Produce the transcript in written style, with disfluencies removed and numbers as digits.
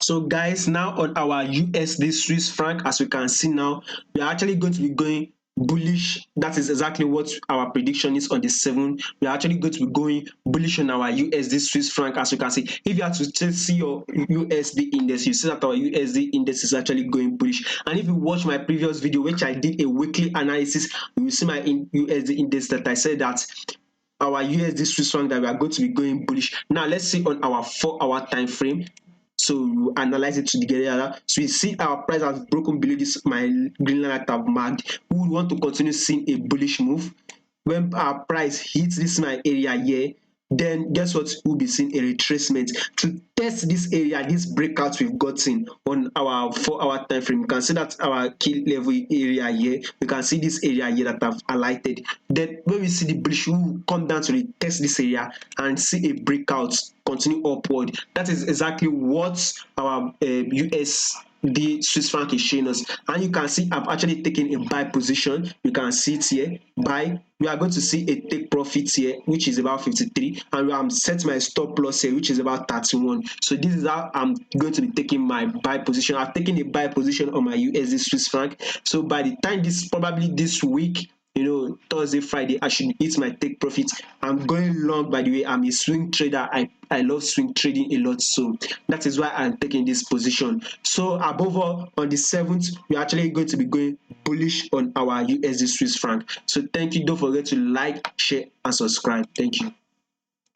So guys, now on our USD Swiss franc, as we can see now, we are actually going to be going bullish. That is exactly what our prediction is on the 7th. We are actually going to be going bullish on our USD Swiss franc. As you can see, if you have to just see your USD index, you see that our USD index is actually going bullish. And if you watch my previous video, which I did a weekly analysis, you will see my USD index that I said that our USD Swiss franc that we are going to be going bullish. Now let's see on our 4-hour time frame. So we analyze it together. So we see our price has broken below this my green line that I've marked. We would want to continue seeing a bullish move. When our price hits this my area here, then guess what? We'll be seeing a retracement to test this area, this breakout we've gotten on our 4-hour time frame. You can see that our key level area here. You can see this area here that I've highlighted. Then when we see the bullish, we will come down to retest this area and see a breakout continue upward. That is exactly what our USD Swiss franc is showing us. And you can see I've actually taken a buy position. You can see it here, buy. We are going to see a take profit here, which is about 53, and I'm set my stop loss here, which is about 31. So this is how I'm going to be taking my buy position. I've taken a buy position on my USD Swiss franc. So by the time probably this week, Thursday, Friday, I should hit my take profit. I'm going long, by the way. I'm a swing trader. I love swing trading a lot, so that is why I'm taking this position. So above all, on the 7th, we're actually going to be going bullish on our USD Swiss franc. So thank you. Don't forget to like, share, and subscribe. Thank you.